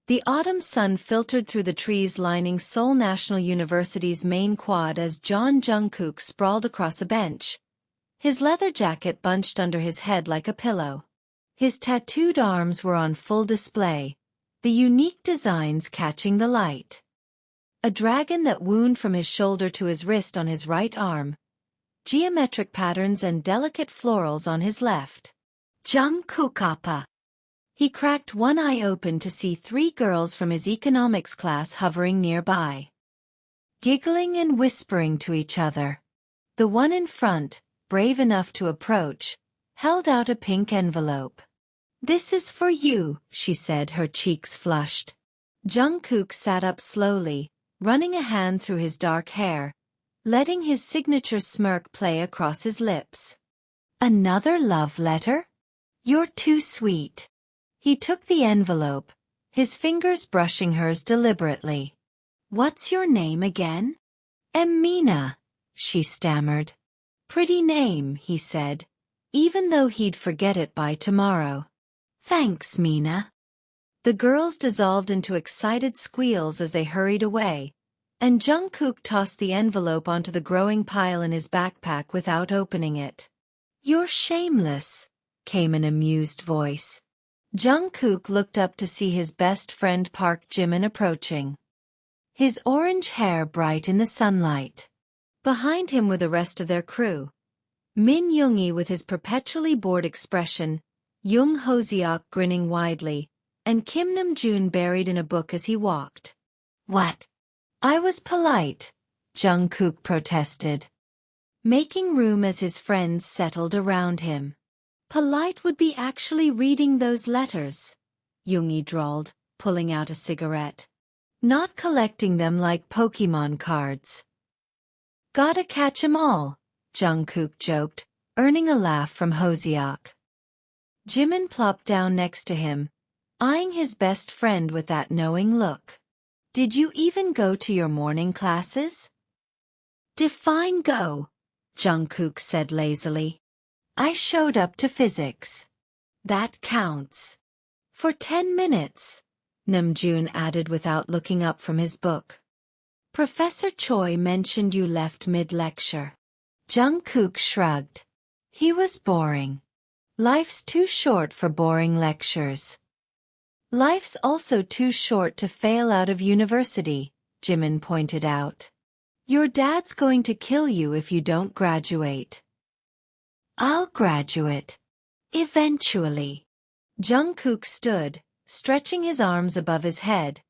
The autumn sun filtered through the trees lining Seoul National University's main quad as Jungkook sprawled across a bench, his leather jacket bunched under his head like a pillow. His tattooed arms were on full display, the unique designs catching the light. A dragon that wound from his shoulder to his wrist on his right arm, geometric patterns and delicate florals on his left. Jungkook appa. He cracked one eye open to see 3 girls from his economics class hovering nearby, giggling and whispering to each other. The one in front, brave enough to approach, held out a pink envelope. "This is for you," she said, her cheeks flushed. Jungkook sat up slowly, running a hand through his dark hair, letting his signature smirk play across his lips. "Another love letter? You're too sweet." He took the envelope, his fingers brushing hers deliberately. "What's your name again?" "Mina," she stammered. "Pretty name," he said, even though he'd forget it by tomorrow. "Thanks, Mina." The girls dissolved into excited squeals as they hurried away, and Jungkook tossed the envelope onto the growing pile in his backpack without opening it. "You're shameless," came an amused voice. Jungkook looked up to see his best friend Park Jimin approaching, his orange hair bright in the sunlight. Behind him were the rest of their crew. Min Yoongi with his perpetually bored expression, Jung Ho-seok grinning widely, and Kim Nam-joon buried in a book as he walked. "What? I was polite," Jungkook protested, making room as his friends settled around him. "Polite would be actually reading those letters," Yoongi drawled, pulling out a cigarette. "Not collecting them like Pokemon cards." "Gotta catch 'em all," Jungkook joked, earning a laugh from Ho-seok. Jimin plopped down next to him, eyeing his best friend with that knowing look. "Did you even go to your morning classes?" "Define go," Jungkook said lazily. "I showed up to physics. That counts." "For 10 minutes," Namjoon added without looking up from his book. "Professor Choi mentioned you left mid-lecture." Jungkook shrugged. He was boring. Life's too short for boring lectures. "Life's also too short to fail out of university," Jimin pointed out. "Your dad's going to kill you if you don't graduate." "I'll graduate. Eventually." Jungkook stood, stretching his arms above his head,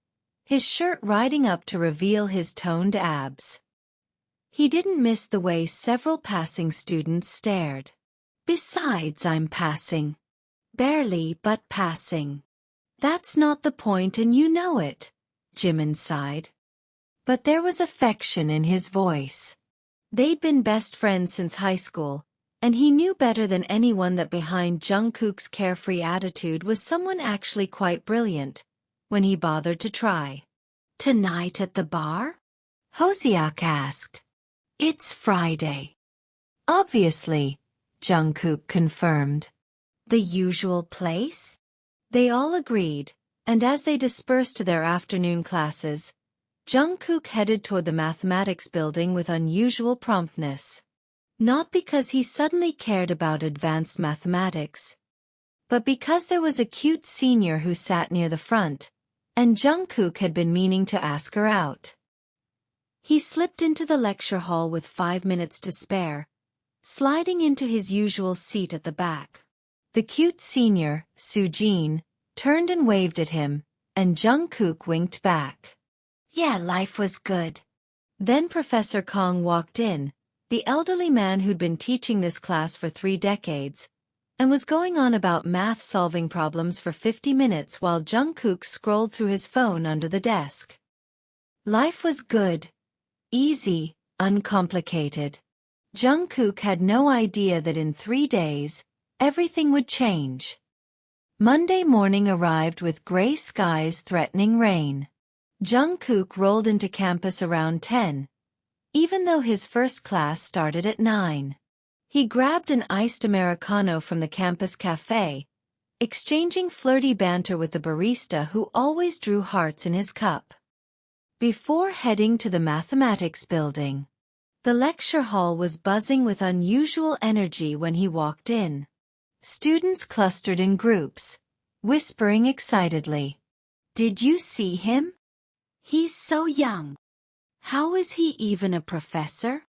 his shirt riding up to reveal his toned abs. He didn't miss the way several passing students stared. "Besides, I'm passing. Barely, but passing." "That's not the point and you know it," Jimin sighed. But there was affection in his voice. They'd been best friends since high school, and he knew better than anyone that behind Jungkook's carefree attitude was someone actually quite brilliant, when he bothered to try. "Tonight at the bar?" Ho-seok asked. "It's Friday." "Obviously," Jungkook confirmed. "The usual place?" They all agreed, and as they dispersed to their afternoon classes, Jungkook headed toward the mathematics building with unusual promptness. Not because he suddenly cared about advanced mathematics, but because there was a cute senior who sat near the front, and Jungkook had been meaning to ask her out. He slipped into the lecture hall with 5 minutes to spare, sliding into his usual seat at the back. The cute senior, Soo-jin, turned and waved at him, and Jungkook winked back. "Yeah, life was good." Then Professor Kong walked in, the elderly man who'd been teaching this class for 3 decades, and was going on about math-solving problems for 50 minutes while Jungkook scrolled through his phone under the desk. Life was good. Easy, uncomplicated. Jungkook had no idea that in 3 days, everything would change. Monday morning arrived with gray skies threatening rain. Jungkook rolled into campus around 10, even though his first class started at 9. He grabbed an iced Americano from the campus cafe, exchanging flirty banter with the barista who always drew hearts in his cup. Before heading to the mathematics building, the lecture hall was buzzing with unusual energy when he walked in. Students clustered in groups, whispering excitedly. "Did you see him? He's so young. How is he even a professor?"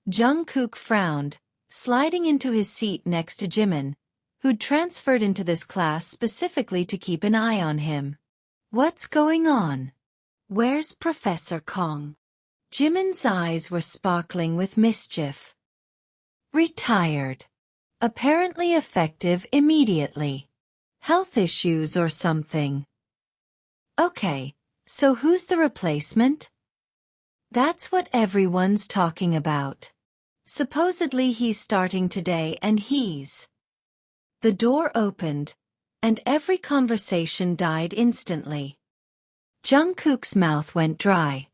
Jungkook frowned, sliding into his seat next to Jimin, who'd transferred into this class specifically to keep an eye on him. "What's going on? Where's Professor Kong?" Jimin's eyes were sparkling with mischief. "Retired. Apparently effective immediately. Health issues or something." "Okay, so who's the replacement?" "That's what everyone's talking about. Supposedly he's starting today and he's..." The door opened, and every conversation died instantly. Jungkook's mouth went dry.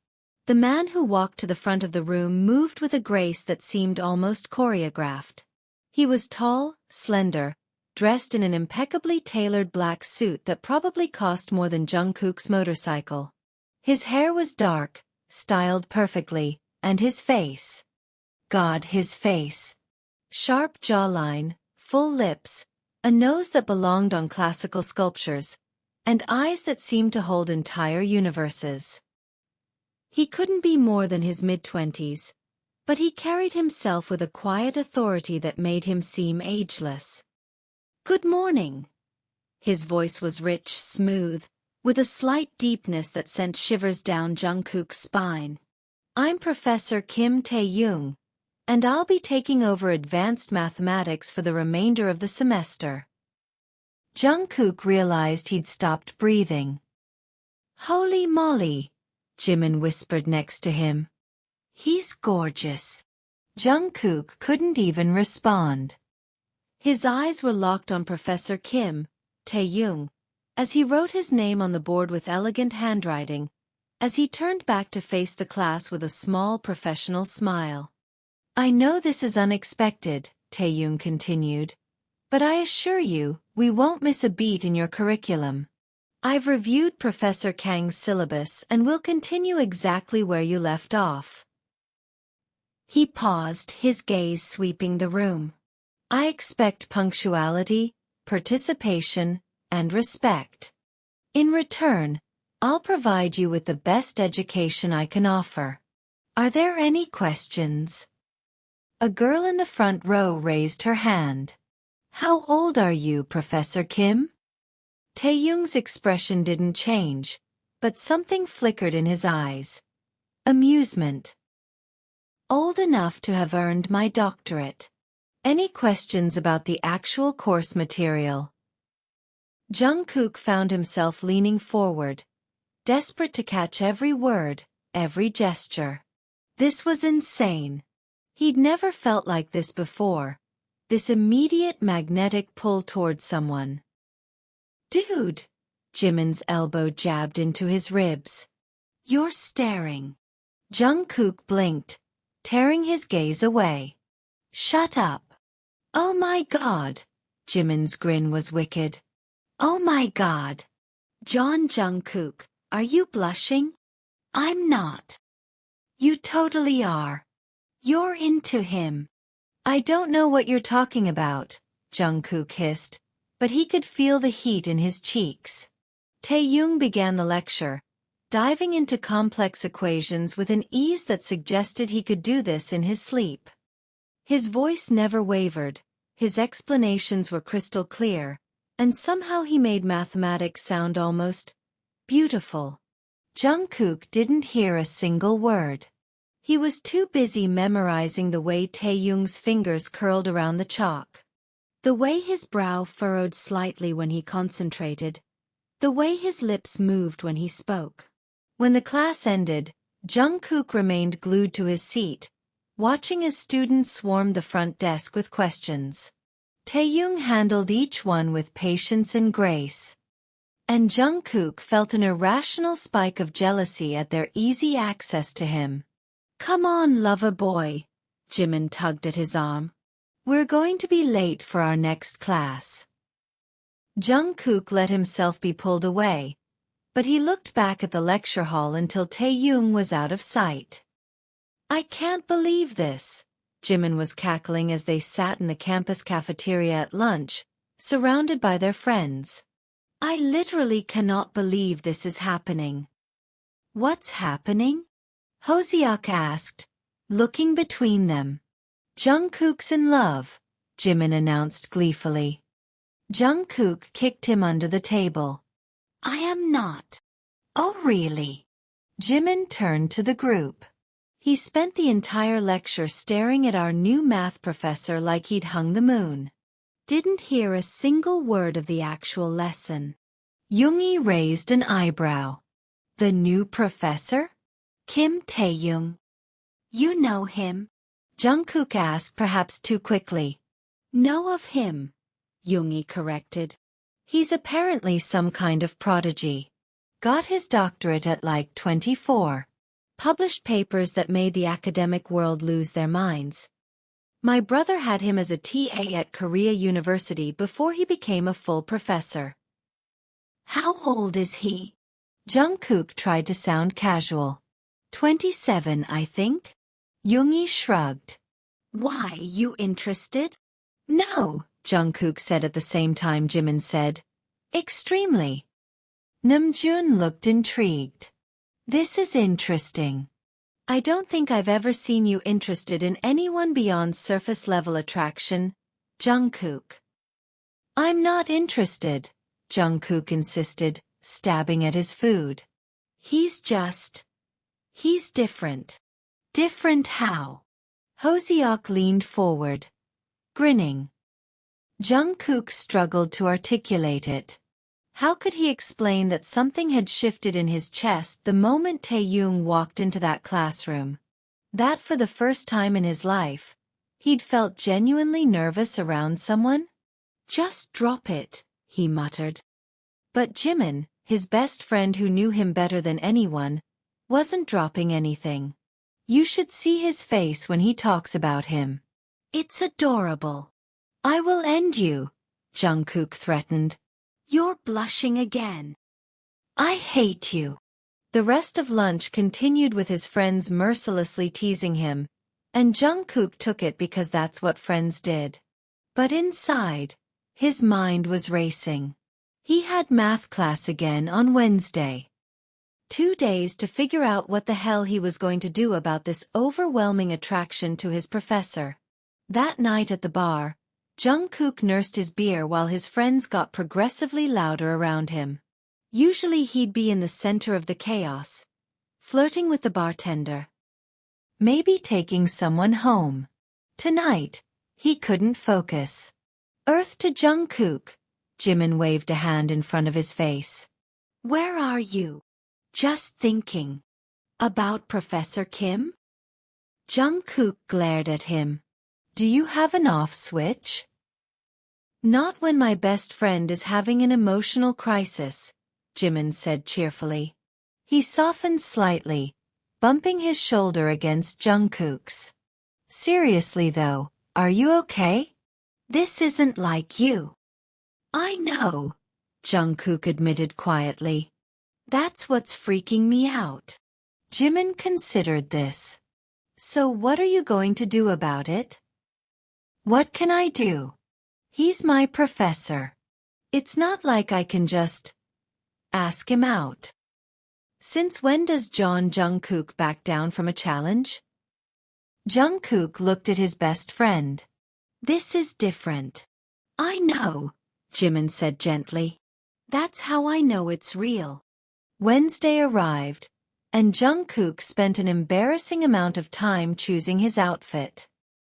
The man who walked to the front of the room moved with a grace that seemed almost choreographed. He was tall, slender, dressed in an impeccably tailored black suit that probably cost more than Jungkook's motorcycle. His hair was dark, styled perfectly, and his face. God, his face. Sharp jawline, full lips, a nose that belonged on classical sculptures, and eyes that seemed to hold entire universes. He couldn't be more than his mid-20s, but he carried himself with a quiet authority that made him seem ageless. "Good morning." His voice was rich, smooth, with a slight deepness that sent shivers down Jungkook's spine. "I'm Professor Kim Tae-young, and I'll be taking over advanced mathematics for the remainder of the semester." Jungkook realized he'd stopped breathing. "Holy moly," Jimin whispered next to him. "He's gorgeous." Jungkook couldn't even respond. His eyes were locked on Professor Kim Tae-young, as he wrote his name on the board with elegant handwriting, as he turned back to face the class with a small professional smile. "I know this is unexpected," Tae-young continued, "but I assure you, we won't miss a beat in your curriculum. I've reviewed Professor Kang's syllabus and will continue exactly where you left off." He paused, his gaze sweeping the room. "I expect punctuality, participation, and respect. In return, I'll provide you with the best education I can offer. Are there any questions?" A girl in the front row raised her hand. "How old are you, Professor Kim?" Tae-young's expression didn't change, but something flickered in his eyes. Amusement. "Old enough to have earned my doctorate. Any questions about the actual course material?" Jungkook found himself leaning forward, desperate to catch every word, every gesture. This was insane. He'd never felt like this before, this immediate magnetic pull toward someone. "Dude!" Jimin's elbow jabbed into his ribs. "You're staring." Jungkook blinked, tearing his gaze away. "Shut up." "Oh my god." Jimin's grin was wicked. "Oh my god. Jungkook, are you blushing?" "I'm not." "You totally are. You're into him." "I don't know what you're talking about," Jungkook hissed, but he could feel the heat in his cheeks. Tae-young began the lecture, diving into complex equations with an ease that suggested he could do this in his sleep. His voice never wavered, his explanations were crystal clear, and somehow he made mathematics sound almost beautiful. Jungkook didn't hear a single word. He was too busy memorizing the way Tae-young's fingers curled around the chalk, the way his brow furrowed slightly when he concentrated, the way his lips moved when he spoke. When the class ended, Jungkook remained glued to his seat, watching as students swarmed the front desk with questions. Tae-young handled each one with patience and grace. And Jungkook felt an irrational spike of jealousy at their easy access to him. "Come on, lover boy," Jimin tugged at his arm. "We're going to be late for our next class." Jungkook let himself be pulled away, but he looked back at the lecture hall until Taeyoung was out of sight. I can't believe this, Jimin was cackling as they sat in the campus cafeteria at lunch, surrounded by their friends. I literally cannot believe this is happening. What's happening? Hoseok asked, looking between them. Jungkook's in love, Jimin announced gleefully. Jungkook kicked him under the table. I am not. Oh really? Jimin turned to the group. He spent the entire lecture staring at our new math professor like he'd hung the moon. Didn't hear a single word of the actual lesson. Yoongi raised an eyebrow. The new professor? Kim Taeyoung. You know him? Jungkook asked, perhaps too quickly. Know of him, Yoongi corrected. He's apparently some kind of prodigy. Got his doctorate at like 24. Published papers that made the academic world lose their minds. My brother had him as a TA at Korea University before he became a full professor. How old is he? Jungkook tried to sound casual. 27, I think. Yoongi shrugged. Why, you interested? No, Jungkook said at the same time Jimin said. Extremely. Namjoon looked intrigued. This is interesting. I don't think I've ever seen you interested in anyone beyond surface-level attraction, Jungkook. I'm not interested, Jungkook insisted, stabbing at his food. He's different. Different how? Hoseok leaned forward, grinning. Jungkook struggled to articulate it. How could he explain that something had shifted in his chest the moment Taeyoung walked into that classroom? That for the first time in his life, he'd felt genuinely nervous around someone? Just drop it, he muttered. But Jimin, his best friend who knew him better than anyone, wasn't dropping anything. You should see his face when he talks about him. It's adorable. I will end you, Jungkook threatened. You're blushing again. I hate you. The rest of lunch continued with his friends mercilessly teasing him, and Jungkook took it because that's what friends did. But inside, his mind was racing. He had math class again on Wednesday. 2 days to figure out what the hell he was going to do about this overwhelming attraction to his professor. That night at the bar, Jungkook nursed his beer while his friends got progressively louder around him. Usually he'd be in the center of the chaos, flirting with the bartender. Maybe taking someone home. Tonight, he couldn't focus. Earth to Jungkook, Jimin waved a hand in front of his face. Where are you? Just thinking. About Professor Kim? Jungkook glared at him. Do you have an off switch? Not when my best friend is having an emotional crisis, Jimin said cheerfully. He softened slightly, bumping his shoulder against Jungkook's. Seriously though, are you okay? This isn't like you. I know, Jungkook admitted quietly. That's what's freaking me out. Jimin considered this. So what are you going to do about it? What can I do? He's my professor. It's not like I can just ask him out. Since when does Jungkook back down from a challenge? Jungkook looked at his best friend. This is different. I know, Jimin said gently. That's how I know it's real. Wednesday arrived, and Jungkook spent an embarrassing amount of time choosing his outfit.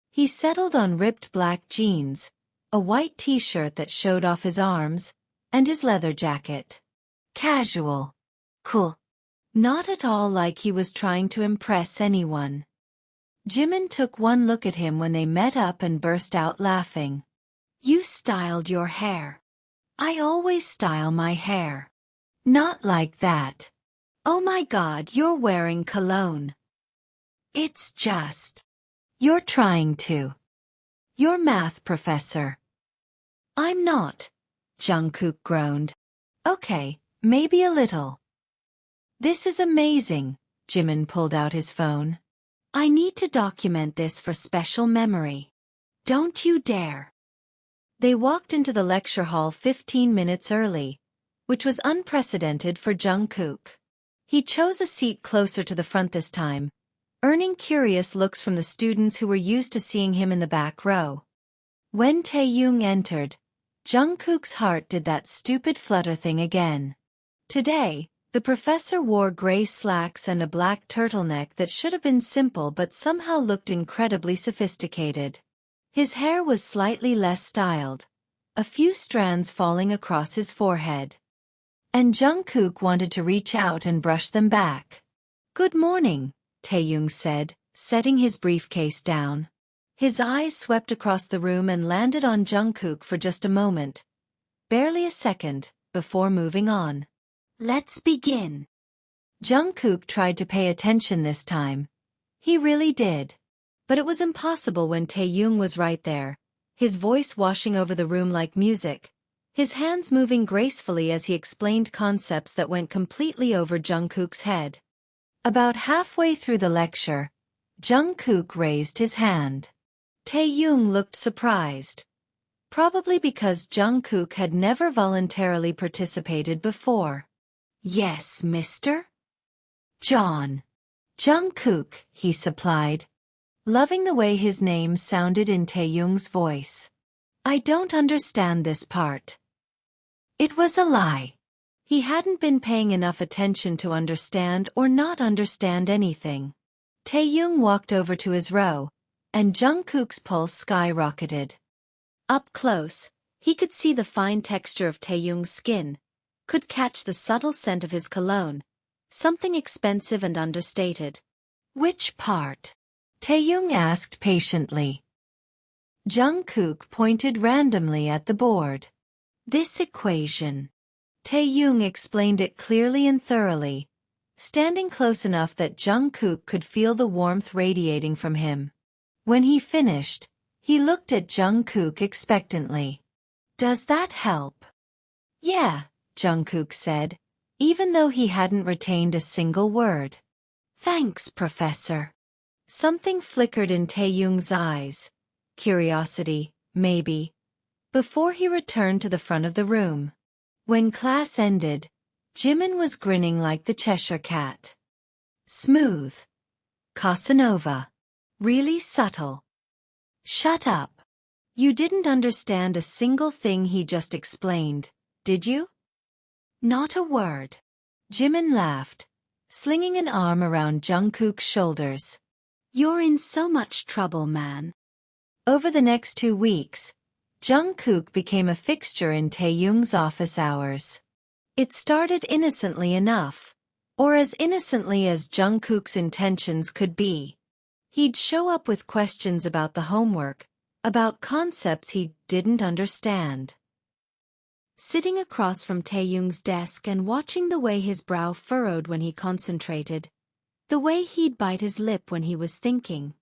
He settled on ripped black jeans, a white t-shirt that showed off his arms, and his leather jacket. Casual. Cool. Not at all like he was trying to impress anyone. Jimin took one look at him when they met up and burst out laughing. You styled your hair. I always style my hair. Not like that. Oh my God, you're wearing cologne. It's just. You're trying to. Your math professor. I'm not, Jungkook groaned. Okay, maybe a little. This is amazing, Jimin pulled out his phone. I need to document this for special memory. Don't you dare. They walked into the lecture hall 15 minutes early, which was unprecedented for Jungkook. He chose a seat closer to the front this time, earning curious looks from the students who were used to seeing him in the back row. When Taeyoung entered, Jungkook's heart did that stupid flutter thing again. Today, the professor wore gray slacks and a black turtleneck that should have been simple but somehow looked incredibly sophisticated. His hair was slightly less styled, a few strands falling across his forehead. And Jungkook wanted to reach out and brush them back. Good morning, Taeyoung said, setting his briefcase down. His eyes swept across the room and landed on Jungkook for just a moment, barely a second, before moving on. Let's begin. Jungkook tried to pay attention this time. He really did. But it was impossible when Taeyoung was right there, his voice washing over the room like music, his hands moving gracefully as he explained concepts that went completely over Jungkook's head. About halfway through the lecture, Jungkook raised his hand. Taeyoung looked surprised. Probably because Jungkook had never voluntarily participated before. Yes, mister? John. Jungkook, he supplied, loving the way his name sounded in Taeyoung's voice. I don't understand this part. It was a lie. He hadn't been paying enough attention to understand or not understand anything. Taeyoung walked over to his row, and Jungkook's pulse skyrocketed. Up close, he could see the fine texture of Taeyoung's skin, could catch the subtle scent of his cologne, something expensive and understated. Which part? Taeyoung asked patiently. Jungkook pointed randomly at the board. This equation. Taeyoung explained it clearly and thoroughly, standing close enough that Jungkook could feel the warmth radiating from him. When he finished, he looked at Jungkook expectantly. Does that help? Yeah, Jungkook said, even though he hadn't retained a single word. Thanks, Professor. Something flickered in Taeyoung's eyes. Curiosity, maybe. Before he returned to the front of the room. When class ended, Jimin was grinning like the Cheshire Cat. Smooth. Casanova. Really subtle. Shut up. You didn't understand a single thing he just explained, did you? Not a word. Jimin laughed, slinging an arm around Jungkook's shoulders. You're in so much trouble, man. Over the next 2 weeks, Jungkook became a fixture in Taeyoung's office hours. It started innocently enough, or as innocently as Jungkook's intentions could be. He'd show up with questions about the homework, about concepts he didn't understand. Sitting across from Taeyoung's desk and watching the way his brow furrowed when he concentrated, the way he'd bite his lip when he was thinking.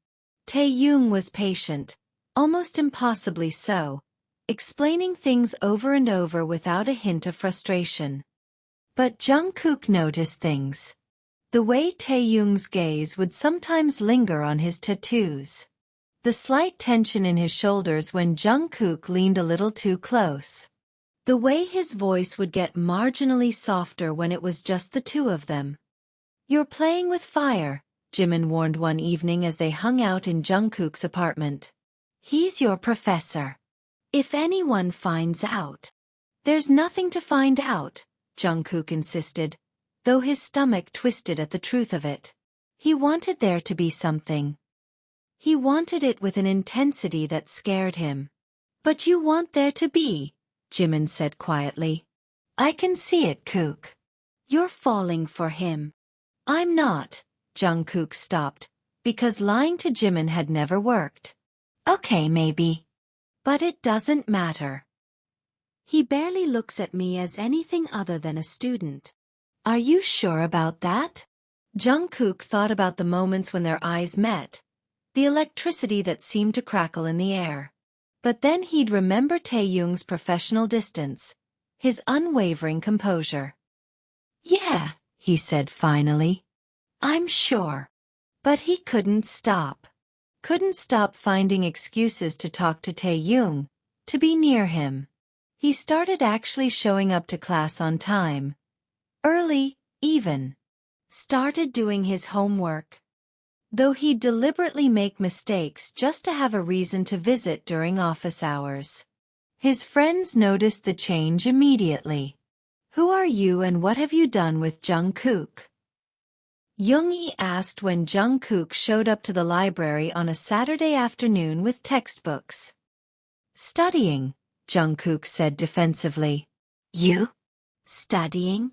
Taeyoung was patient, almost impossibly so, explaining things over and over without a hint of frustration. But Jungkook noticed things. The way Taeyoung's gaze would sometimes linger on his tattoos. The slight tension in his shoulders when Jungkook leaned a little too close. The way his voice would get marginally softer when it was just the two of them. You're playing with fire, Jimin warned one evening as they hung out in Jungkook's apartment. He's your professor. If anyone finds out. There's nothing to find out, Jungkook insisted, though his stomach twisted at the truth of it. He wanted there to be something. He wanted it with an intensity that scared him. But you want there to be, Jimin said quietly. I can see it, Kook. You're falling for him. I'm not, Jungkook stopped, because lying to Jimin had never worked. Okay, maybe. But it doesn't matter. He barely looks at me as anything other than a student. Are you sure about that? Jungkook thought about the moments when their eyes met, the electricity that seemed to crackle in the air. But then he'd remember Taeyoung's professional distance, his unwavering composure. "Yeah," he said finally. "I'm sure." But he couldn't stop. Couldn't stop finding excuses to talk to Tae-young, to be near him. He started actually showing up to class on time. Early, even. Started doing his homework. Though he'd deliberately make mistakes just to have a reason to visit during office hours. His friends noticed the change immediately. "Who are you and what have you done with Jungkook?" Yoongi asked when Jungkook showed up to the library on a Saturday afternoon with textbooks. "Studying," Jungkook said defensively. "You? Studying?"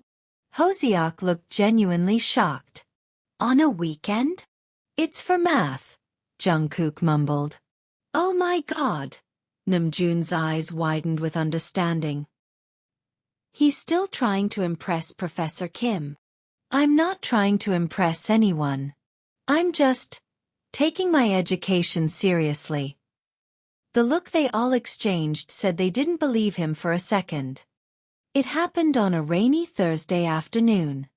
Hoseok looked genuinely shocked. "On a weekend?" "It's for math," Jungkook mumbled. "Oh my god." Namjoon's eyes widened with understanding. "He's still trying to impress Professor Kim." "I'm not trying to impress anyone. I'm just taking my education seriously." The look they all exchanged said they didn't believe him for a second. It happened on a rainy Thursday afternoon.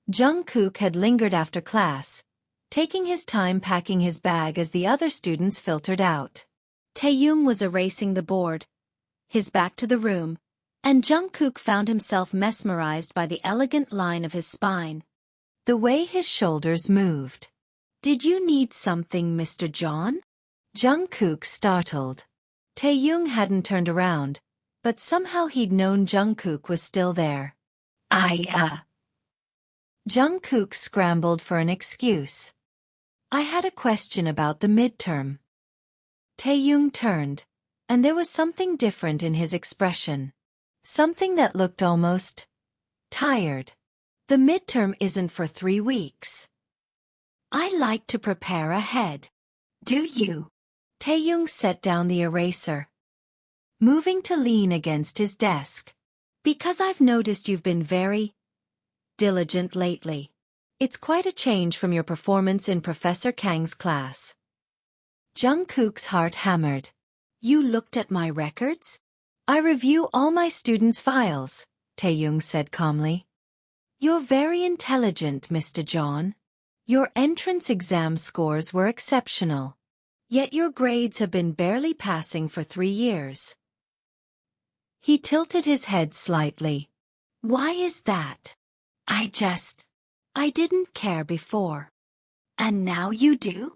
Jungkook had lingered after class, taking his time packing his bag as the other students filtered out. Tae-young was erasing the board, his back to the room, and Jungkook found himself mesmerized by the elegant line of his spine. The way his shoulders moved. "Did you need something, Mr. John?" Jungkook startled. Tae-young hadn't turned around, but somehow he'd known Jungkook was still there. Jungkook scrambled for an excuse. "I had a question about the midterm." Tae-young turned, and there was something different in his expression. Something that looked almost tired. "The midterm isn't for 3 weeks. I like to prepare ahead." "Do you?" Tae-young set down the eraser, moving to lean against his desk. "Because I've noticed you've been very diligent lately. It's quite a change from your performance in Professor Kang's class." Jungkook's heart hammered. "You looked at my records?" "I review all my students' files," Tae-young said calmly. "You're very intelligent, Mr. John. Your entrance exam scores were exceptional. Yet your grades have been barely passing for 3 years." He tilted his head slightly. "Why is that?" I didn't care before." "And now you do?"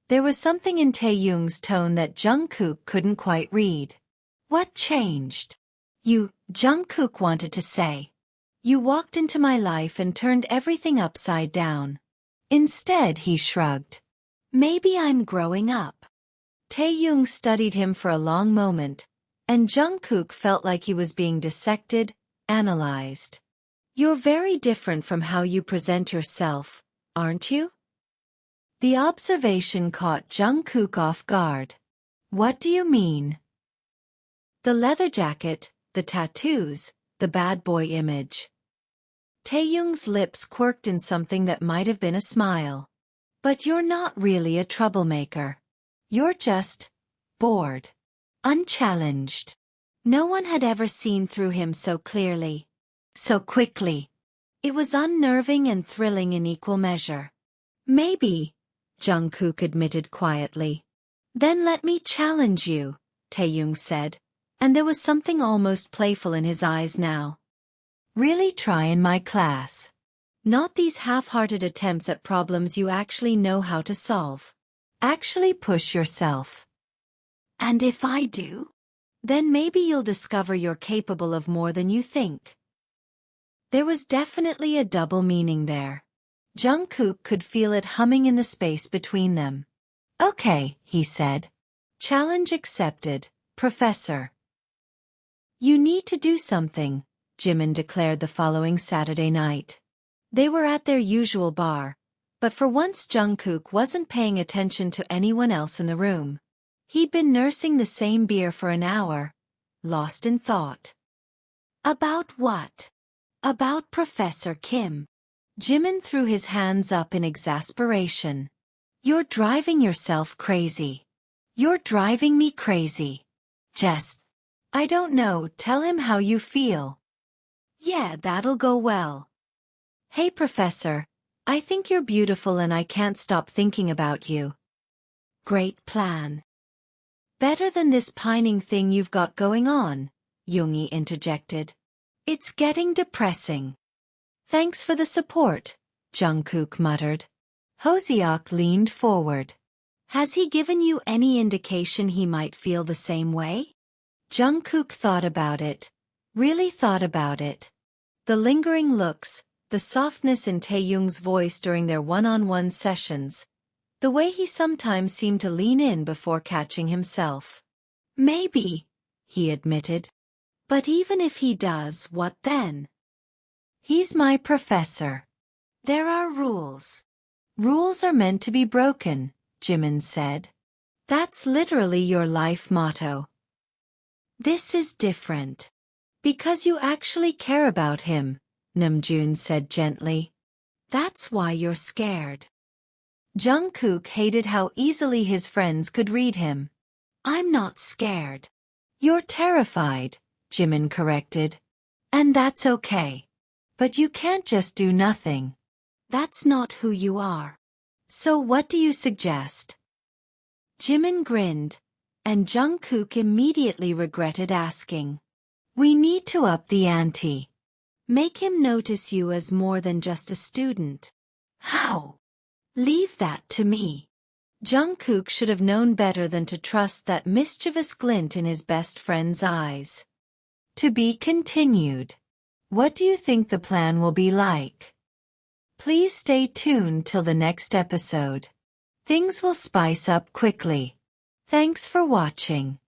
There was something in Tae-young's tone that Jungkook couldn't quite read. "What changed?" Jungkook wanted to say. "You walked into my life and turned everything upside down." Instead, he shrugged. "Maybe I'm growing up." Tae-young studied him for a long moment, and Jungkook felt like he was being dissected, analyzed. "You're very different from how you present yourself, aren't you?" The observation caught Jungkook off guard. "What do you mean?" The leather jacket, the tattoos, the bad boy image. Tae-young's lips quirked in something that might have been a smile. "But you're not really a troublemaker. You're just bored. Unchallenged." No one had ever seen through him so clearly. So quickly. It was unnerving and thrilling in equal measure. "Maybe," Jungkook admitted quietly. "Then let me challenge you," Tae-young said, and there was something almost playful in his eyes now. "Really try in my class. Not these half-hearted attempts at problems you actually know how to solve. Actually push yourself." "And if I do?" "Then maybe you'll discover you're capable of more than you think." There was definitely a double meaning there. Jungkook could feel it humming in the space between them. "Okay," he said. "Challenge accepted, Professor." "You need to do something," Jimin declared the following Saturday night. They were at their usual bar, but for once Jungkook wasn't paying attention to anyone else in the room. He'd been nursing the same beer for an hour, lost in thought. "About what?" "About Professor Kim." Jimin threw his hands up in exasperation. "You're driving yourself crazy. You're driving me crazy. Just, I don't know, tell him how you feel." Yeah, that'll go well. Hey, Professor. I think you're beautiful and I can't stop thinking about you. Great plan. Better than this pining thing you've got going on, Yoongi interjected. It's getting depressing. Thanks for the support, Jungkook muttered. Hoseok leaned forward. Has he given you any indication he might feel the same way? Jungkook thought about it. Really thought about it. The lingering looks, the softness in Taeyoung's voice during their one-on-one sessions, the way he sometimes seemed to lean in before catching himself. Maybe, he admitted. But even if he does, what then? He's my professor. There are rules. Rules are meant to be broken, Jimin said. That's literally your life motto. This is different. Because you actually care about him, Namjoon said gently. That's why you're scared. Jungkook hated how easily his friends could read him. I'm not scared. You're terrified, Jimin corrected. And that's okay. But you can't just do nothing. That's not who you are. So what do you suggest? Jimin grinned, and Jungkook immediately regretted asking. We need to up the ante. Make him notice you as more than just a student. How? Leave that to me. Jungkook should have known better than to trust that mischievous glint in his best friend's eyes. To be continued. What do you think the plan will be like? Please stay tuned till the next episode. Things will spice up quickly. Thanks for watching.